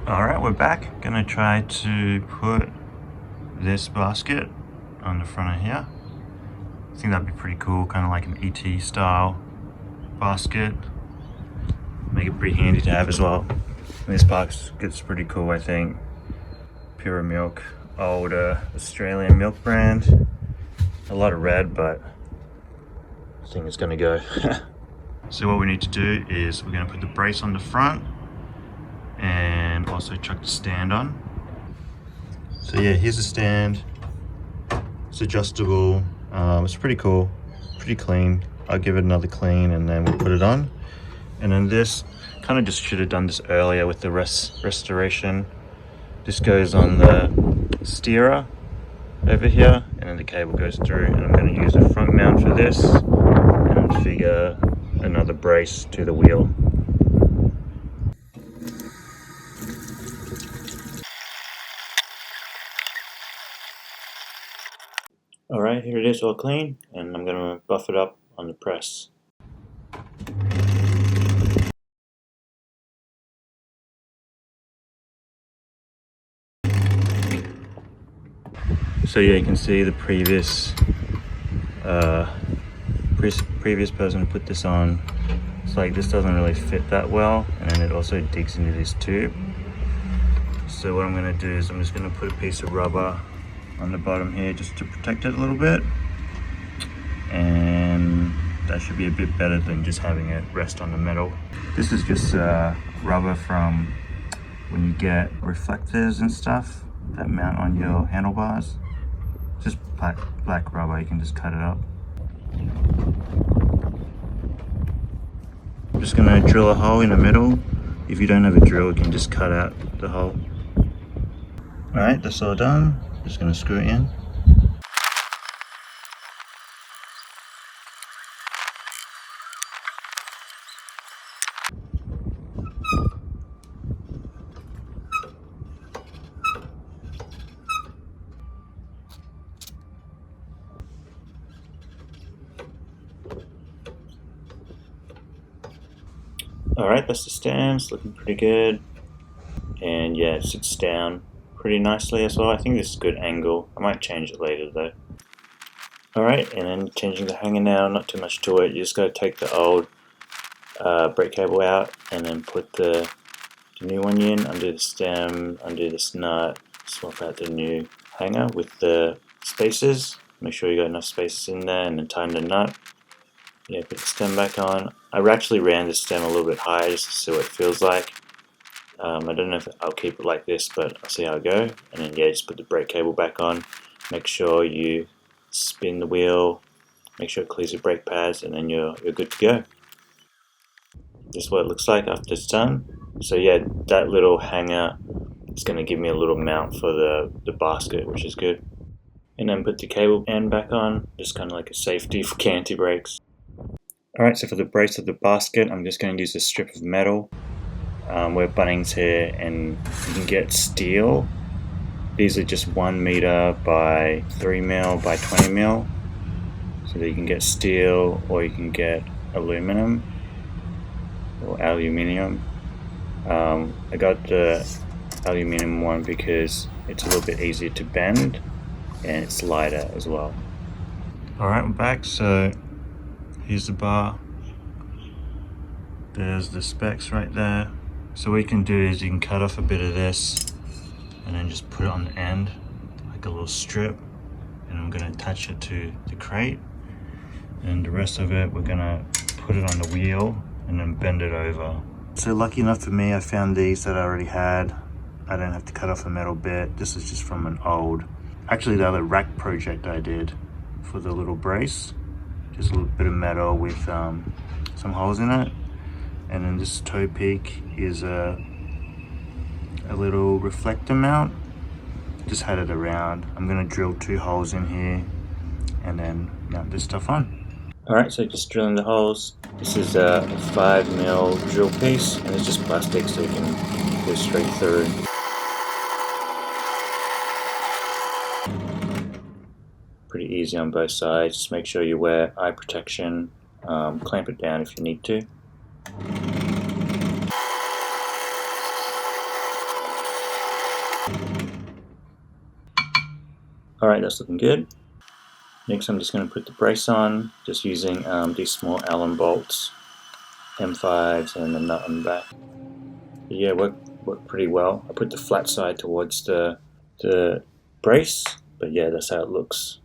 Alright, we're back. Gonna try to put this basket on the front of here. I think that'd be pretty cool, kind of like an ET style basket. Make it pretty handy to have as well. This basket's pretty cool, I think. Pure Milk, old Australian milk brand. A lot of red, but I think it's gonna go. So what we need to do is we're gonna put the brace on the front and also chuck the stand on. So yeah, here's the stand. It's adjustable. It's pretty cool, pretty clean. I'll give it another clean and then we'll put it on. And then this, kind of just should have done this earlier with the restoration. This goes on the steerer over here, and then the cable goes through, and I'm going to use a front mount for this and then figure another brace to the wheel. Alright, here it is all clean, and I'm going to buff it up on the press. So yeah, you can see the previous person who put this on. It's like this doesn't really fit that well, and then it also digs into this tube. So what I'm going to do is I'm just going to put a piece of rubber on the bottom here just to protect it a little bit, and that should be a bit better than just having it rest on the metal. This is just rubber from when you get reflectors and stuff that mount on your handlebars. Just black rubber, you can just cut it up. I'm just going to drill a hole in the middle. If you don't have a drill, you can just cut out the hole. Alright, that's all done. Just going to screw it in. Alright, that's the stand. It's looking pretty good. And yeah, it sits down pretty nicely as well. I think this is a good angle. I might change it later though. Alright, and then changing the hanger now, not too much to it. You just got to take the old brake cable out and then put the new one in, undo the stem, undo this nut, swap out the new hanger with the spacers. Make sure you got enough spaces in there, and then tighten the nut. Yeah, put the stem back on. I actually ran the stem a little bit higher just to see what it feels like. I don't know if I'll keep it like this, but I'll see how I go. And then yeah, just put the brake cable back on. Make sure you spin the wheel, make sure it clears your brake pads, and then you're good to go. This is what it looks like after it's done. So yeah, that little hanger is going to give me a little mount for the basket, which is good. And then put the cable end back on, just kind of like a safety for canty brakes. Alright, so for the brace of the basket, I'm just going to use a strip of metal. We're Bunnings here, and you can get steel. These are just 1 meter by 3 mil by 20 mil. So that you can get steel, or you can get aluminum or aluminium. I got the aluminium one because it's a little bit easier to bend and it's lighter as well. Alright, we're back. So here's the bar. There's the specs right there. So what you can do is you can cut off a bit of this and then just put it on the end like a little strip, and I'm going to attach it to the crate, and the rest of it we're going to put it on the wheel and then bend it over. So lucky enough for me, I found these that I already had. I don't have to cut off a metal bit. This is just from an old, actually the other rack project I did for the little brace. Just a little bit of metal with some holes in it. And then this toe peak is a little reflector mount. Just had it around. I'm gonna drill 2 holes in here and then mount this stuff on. Alright, so just drilling the holes. This is a 5 mil drill piece, and it's just plastic so you can go straight through. Pretty easy on both sides. Just make sure you wear eye protection. Clamp it down if you need to. Alright, that's looking good. Next I'm just going to put the brace on, just using these small Allen bolts, M5s and a nut on the back. But yeah, worked pretty well. I put the flat side towards the brace, but yeah, that's how it looks.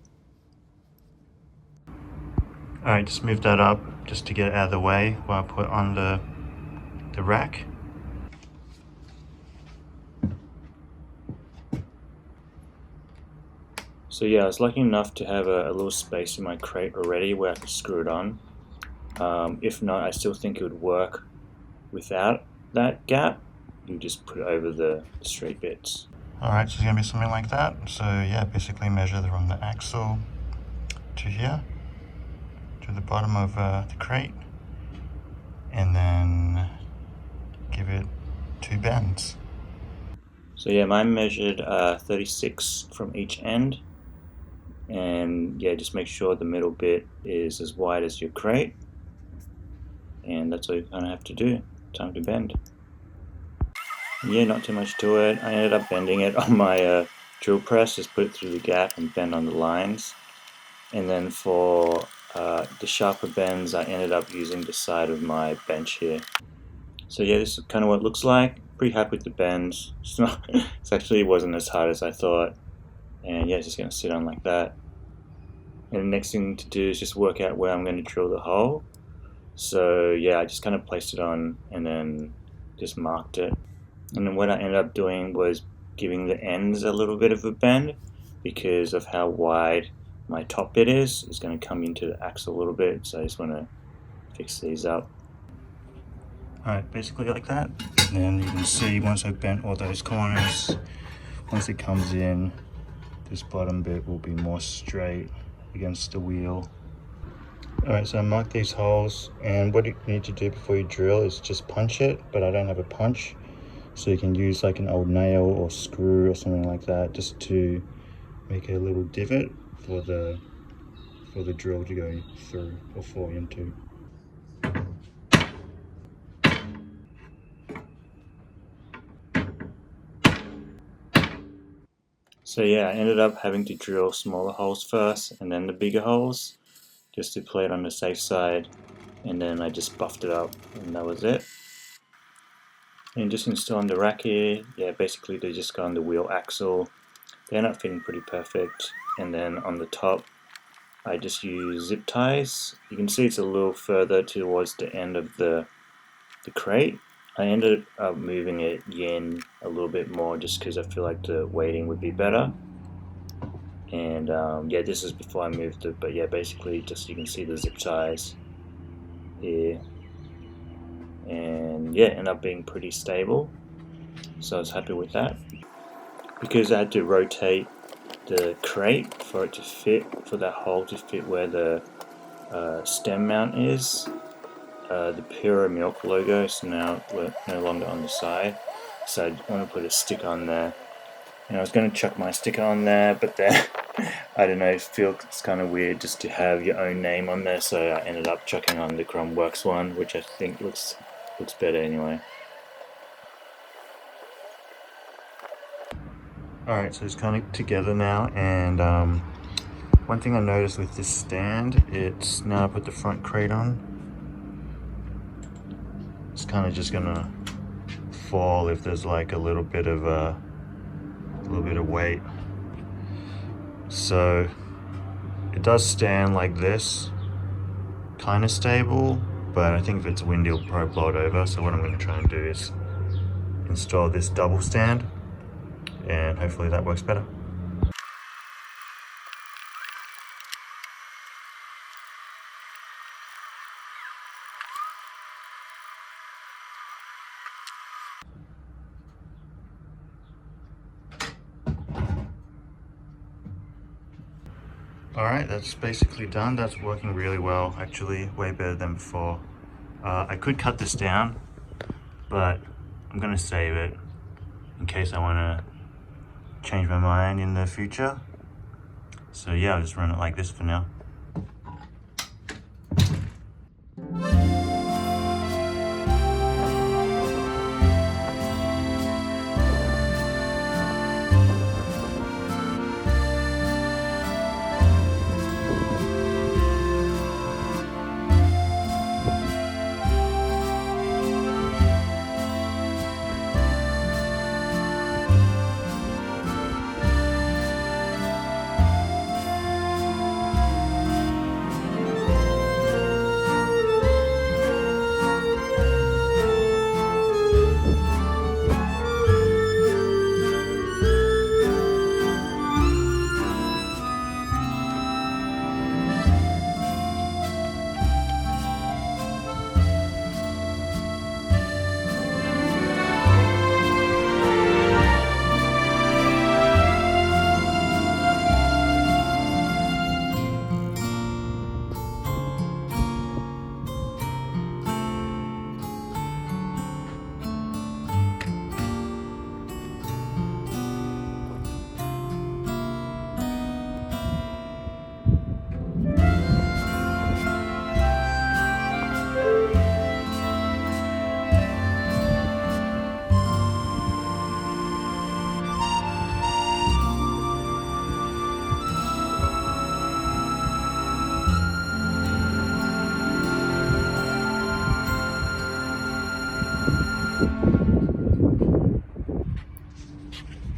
Alright, just move that up just to get it out of the way while I put on the rack. So yeah, I was lucky enough to have a little space in my crate already where I could screw it on. If not, I still think it would work without that gap. You just put it over the straight bits. Alright, so it's going to be something like that. So yeah, basically measure from the axle to here, to the bottom of the crate, and then give it 2 bends. So yeah, mine measured 36 from each end, and yeah, just make sure the middle bit is as wide as your crate, and that's all you kind of have to do. Time to bend. Yeah, not too much to it. I ended up bending it on my drill press, just put it through the gap and bend on the lines. And then for the sharper bends, I ended up using the side of my bench here. So yeah, this is kind of what it looks like. Pretty happy with the bends. It actually wasn't as hard as I thought. And yeah, it's just going to sit on like that. And the next thing to do is just work out where I'm going to drill the hole. So yeah, I just kind of placed it on and then just marked it. And then what I ended up doing was giving the ends a little bit of a bend because of how wide my top bit is. It's going to come into the axle a little bit, so I just want to fix these up. Alright, basically like that. And then you can see once I've bent all those corners, once it comes in, this bottom bit will be more straight against the wheel. Alright, so I marked these holes, and what you need to do before you drill is just punch it, but I don't have a punch. So you can use like an old nail or screw or something like that just to make a little divot for the drill to go through or fall into. So yeah, I ended up having to drill smaller holes first and then the bigger holes just to play it on the safe side, and then I just buffed it up and that was it. And just installing the rack here, yeah, basically they just go on the wheel axle. They end up fitting pretty perfect, and then on the top I just use zip ties. You can see it's a little further towards the end of the crate. I ended up moving it in a little bit more just because I feel like the weighting would be better. And yeah, this is before I moved it, but yeah, basically just you can see the zip ties here. And yeah, it ended up being pretty stable, so I was happy with that. Because I had to rotate the crate for it to fit, for that hole to fit where the stem mount is. The Pure Milk logo is now no longer on the side, so I want to put a sticker on there. And I was going to chuck my sticker on there, but then I don't know, it feels kind of weird just to have your own name on there, so I ended up chucking on the Crumbworks one, which I think looks better anyway. Alright, so it's kind of together now, and one thing I noticed with this stand, it's now I put the front crate on, it's kind of just gonna fall if there's like a little bit of weight. So it does stand like this, kind of stable, but I think if it's windy it'll probably blow it over. So what I'm going to try and do is install this double stand, and hopefully that works better. Alright, that's basically done. That's working really well, actually, way better than before. I could cut this down, but I'm going to save it in case I want to change my mind in the future. So yeah, I'll just run it like this for now.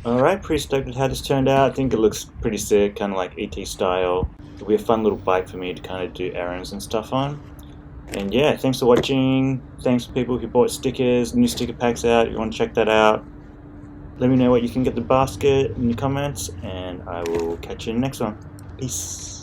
Alright, pretty stoked with how this turned out. I think it looks pretty sick, kind of like ET style. It'll be a fun little bike for me to kind of do errands and stuff on. And yeah, thanks for watching. Thanks for people who bought stickers, new sticker packs out. If you want to check that out, let me know what you can get the basket in the comments, and I will catch you in the next one. Peace.